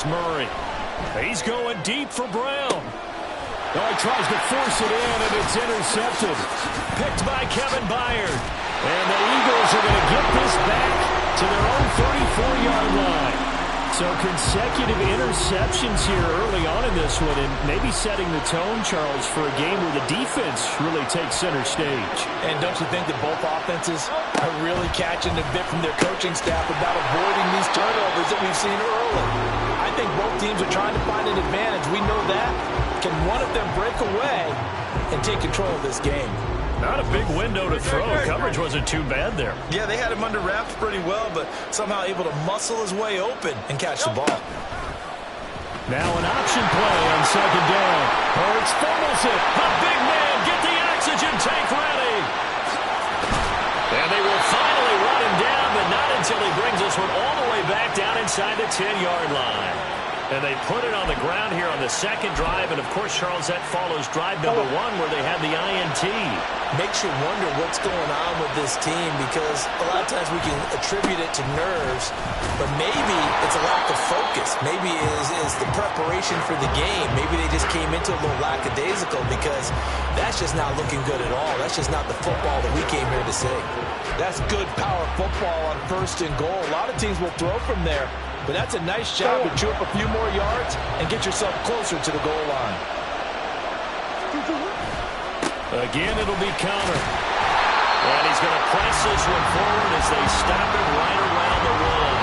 Murray. He's going deep for Brown. Oh, he tries to force it in, and it's intercepted. Picked by Kevin Byard. And the Eagles are going to get this back to their own 34-yard line. So consecutive interceptions here early on in this one, and maybe setting the tone, Charles, for a game where the defense really takes center stage. And don't you think that both offenses are really catching a bit from their coaching staff about avoiding these turnovers that we've seen early? I think both teams are trying to find an advantage. We know that. Can one of them break away and take control of this game? Not a big window to throw. Coverage wasn't too bad there. Yeah, they had him under wraps pretty well, but somehow able to muscle his way open and catch the ball. Now an option play on second down. Hurts fumbles it. The big man, get the oxygen tank ready. And they will finally run him down, but not until he brings this one all the way back down inside the 10-yard line. And they put it on the ground here on the second drive. And, of course, Charles, that follows drive number one where they had the INT. Makes you wonder what's going on with this team because a lot of times we can attribute it to nerves, but maybe it's a lack of focus. Maybe it's the preparation for the game. Maybe they just came into a little lackadaisical because that's just not looking good at all. That's just not the football that we came here to see. That's good power football on first and goal. A lot of teams will throw from there. But that's a nice job to chew up a few more yards and get yourself closer to the goal line. Again, it'll be counter. And he's going to press this one forward as they stop him right around the one.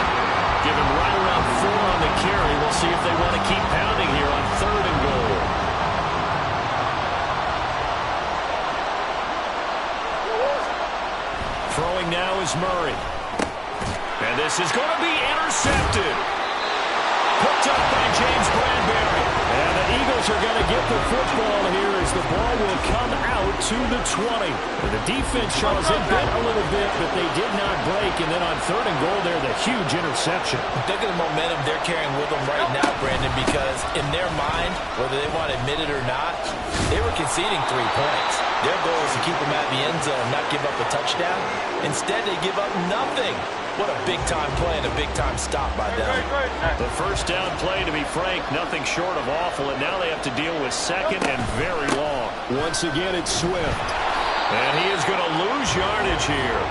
Give him right around 4 on the carry. We'll see if they want to keep pounding here on third and goal. Throwing now is Murray. And this is going to be intercepted. Picked up by James Bradbury. And the Eagles are going to get the football here as the ball will come out to the 20. And the defense, Charles, they bent a little bit, but they did not break. And then on third and goal there, the huge interception. Think of the momentum they're carrying with them right now, Brandon, because in their mind, whether they want to admit it or not, they were conceding 3 points. Their goal is to keep them at the end zone, not give up a touchdown. Instead, they give up nothing. What a big-time play and a big-time stop by them. The first down play, to be frank, nothing short of awful, and now they have to deal with second and very long. Once again, it's Swift. And he is going to lose yardage here.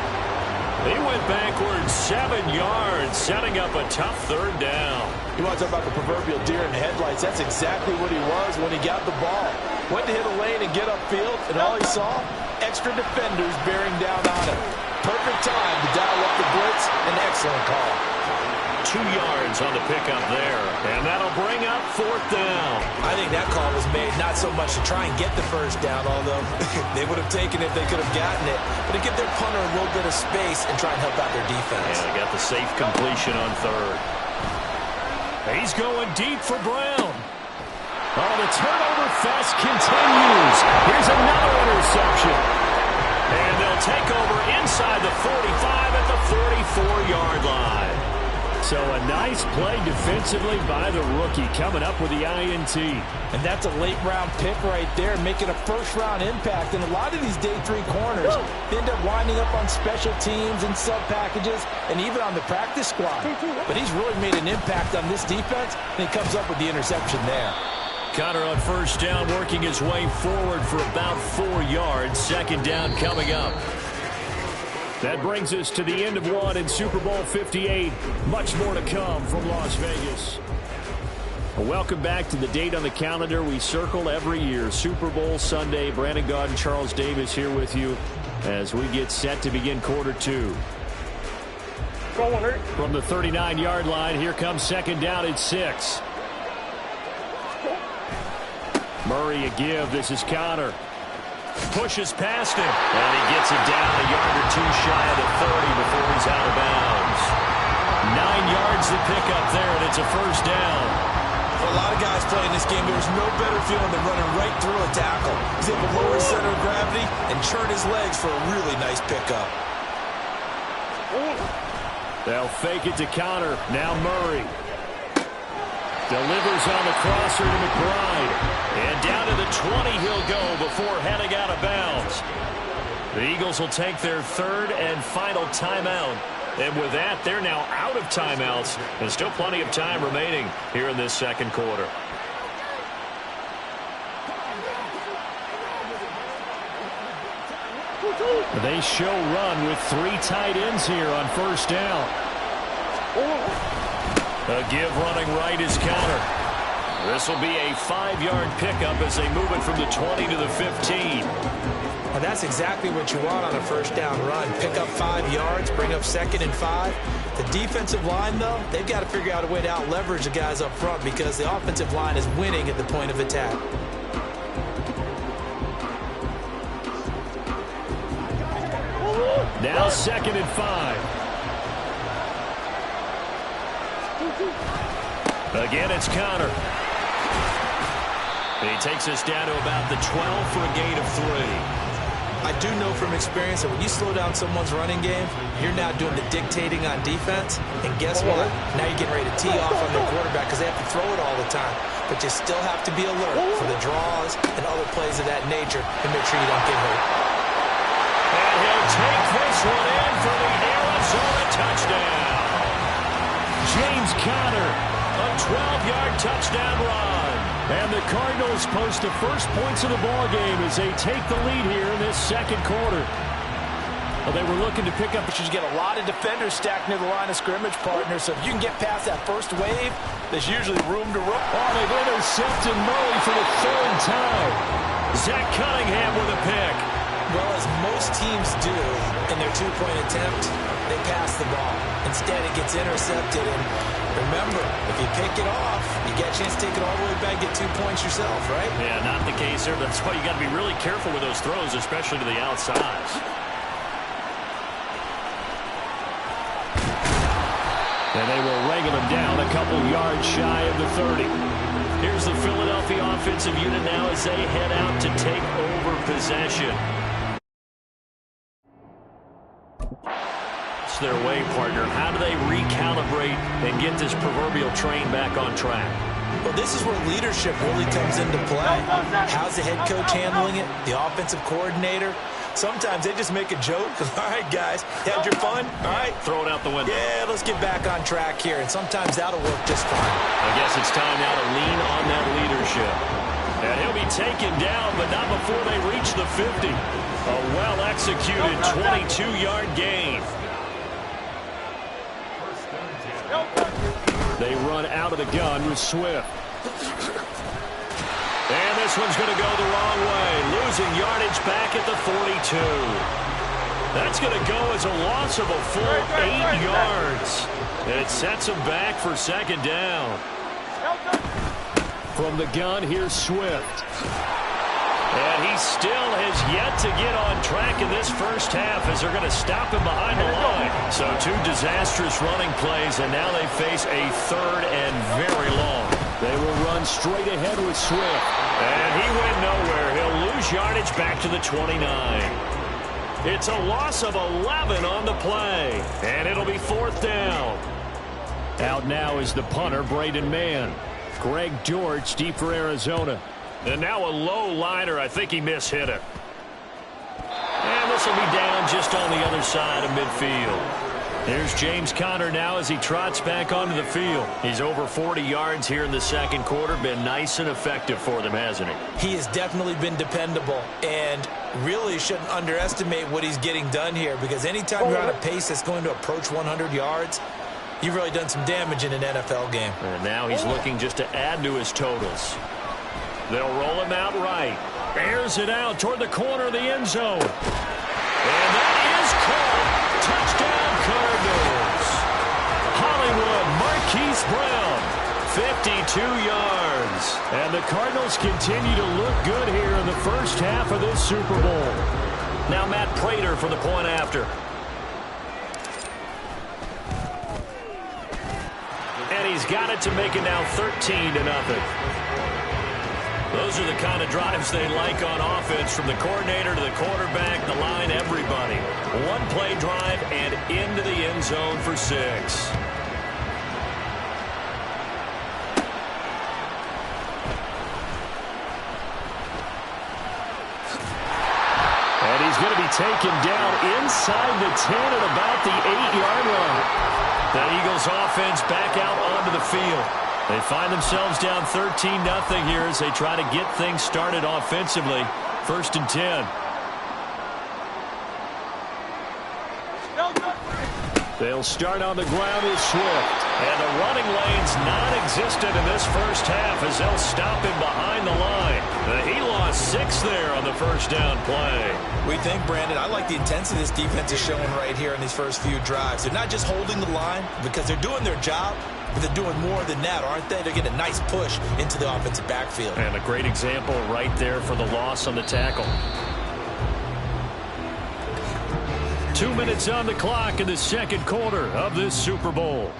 He went backwards 7 yards, setting up a tough third down. You want to talk about the proverbial deer in the headlights. That's exactly what he was when he got the ball. Went to hit a lane and get upfield, and all he saw, extra defenders bearing down on him. Perfect time to dial up the blitz. An excellent call. 2 yards on the pickup there. And that'll bring up fourth down. I think that call was made not so much to try and get the first down, although they would have taken it if they could have gotten it, but to give their punter a little bit of space and try and help out their defense. And they got the safe completion on third. He's going deep for Brown. Oh, the turnover fest continues. Here's another interception. And they'll take over inside the 45 at the 44-yard line. So a nice play defensively by the rookie coming up with the INT. And that's a late-round pick right there, making a first-round impact. And a lot of these day 3 corners end up winding up on special teams and sub-packages and even on the practice squad. But he's really made an impact on this defense, and he comes up with the interception there. Connor on first down, working his way forward for about 4 yards. Second down coming up. That brings us to the end of one in Super Bowl 58. Much more to come from Las Vegas. Welcome back to the date on the calendar we circle every year. Super Bowl Sunday. Brandon Gaud and Charles Davis here with you as we get set to begin quarter 2. From the 39-yard line, here comes second down at 6. Murray a give. This is Connor. Pushes past him. And he gets it down a yard or 2 shy of the 30 before he's out of bounds. 9 yards to pick up there, and it's a first down. For a lot of guys playing this game, there's no better feeling than running right through a tackle. He's able to lower his center of gravity and churn his legs for a really nice pickup. They'll fake it to Connor. Now Murray. Delivers on the crosser to McBride. And down to the 20 he'll go before heading out of bounds. The Eagles will take their third and final timeout And with that, they're now out of timeouts, and still plenty of time remaining here in this second quarter. They show run with 3 tight ends here on first down. A give running right is counter. This will be a 5-yard pickup as they move it from the 20 to the 15. And that's exactly what you want on a first down run. Pick up 5 yards, bring up 2nd and 5. The defensive line, though, they've got to figure out a way to out-leverage the guys up front because the offensive line is winning at the point of attack. Now 2nd and 5. Again, it's counter. He takes us down to about the 12 for a gain of 3. I do know from experience that when you slow down someone's running game, you're now doing the dictating on defense. And guess what? Now you're getting ready to tee off on their quarterback because they have to throw it all the time. But you still have to be alert for the draws and other plays of that nature and make sure you don't get hurt. And he'll take this one in for the Arizona touchdown. James Conner, a 12-yard touchdown run. And the Cardinals post the first points of the ball game as they take the lead here in this second quarter. Well, they were looking to pick up. You get a lot of defenders stacked near the line of scrimmage, partner. So if you can get past that first wave, there's usually room to run. Oh, they've intercepted Murray for the 3rd time. Zach Cunningham with a pick. Well, as most teams do in their 2-point attempt, they pass the ball. Instead, it gets intercepted. And remember, if you pick it off, you get a chance to take it all the way back, get 2 points yourself, right? Yeah, not the case there. That's why you got to be really careful with those throws, especially to the outsides. And they will wrangle him down a couple yards shy of the 30. Here's the Philadelphia offensive unit now as they head out to take over possession. It's their way, partner. How do they recalibrate and get this proverbial train back on track? Well, this is where leadership really comes into play. How's the head coach handling it? The offensive coordinator? Sometimes they just make a joke. All right, guys, had your fun? All right. Throw it out the window. Yeah, let's get back on track here. And sometimes that'll work just fine. I guess it's time now to lean on that leadership. And he'll be taken down, but not before they reach the 50. A well-executed 22-yard gain. They run out of the gun with Swift. And this one's going to go the wrong way, losing yardage back at the 42. That's going to go as a loss of a full 8 yards. And it sets them back for 2nd down. From the gun, here's Swift. And he still has yet to get on track in this first half as they're going to stop him behind the line. So 2 disastrous running plays, and now they face a 3rd and very long. They will run straight ahead with Swift. And he went nowhere. He'll lose yardage back to the 29. It's a loss of 11 on the play. And it'll be 4th down. Out now is the punter, Braden Mann. Greg George deep for Arizona. And now a low liner. I think he mishit it. And this will be down just on the other side of midfield. There's James Conner now as he trots back onto the field. He's over 40 yards here in the second quarter. Been nice and effective for them, hasn't he? He has definitely been dependable and really shouldn't underestimate what he's getting done here because anytime you're on a pace that's going to approach 100 yards, you've really done some damage in an NFL game. And now he's looking just to add to his totals. They'll roll him out right. Airs it out toward the corner of the end zone. And that is caught. Touchdown Cardinals. Hollywood, Marquise Brown, 52 yards. And the Cardinals continue to look good here in the first half of this Super Bowl. Now Matt Prater for the point after. And he's got it to make it now 13-0. Those are the kind of drives they like on offense, from the coordinator to the quarterback, the line, everybody. One play drive and into the end zone for 6. And he's is going to be taken down inside the 10 at about the 8-yard line. The Eagles offense back out onto the field. They find themselves down 13-0 here as they try to get things started offensively. 1st and 10. They'll start on the ground with Swift. And the running lane's non-existent in this first half as they'll stop him behind the line. He lost 6 there on the first down play. We think, Brandon, I like the intensity this defense is showing right here in these first few drives. They're not just holding the line because they're doing their job, but they're doing more than that, aren't they? They're getting a nice push into the offensive backfield. And a great example right there for the loss on the tackle. 2 minutes on the clock in the second quarter of this Super Bowl.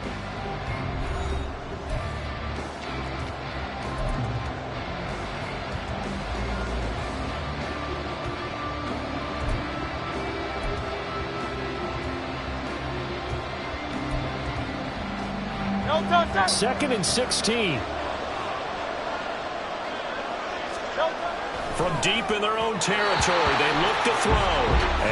Second and 16. From deep in their own territory, they look to throw.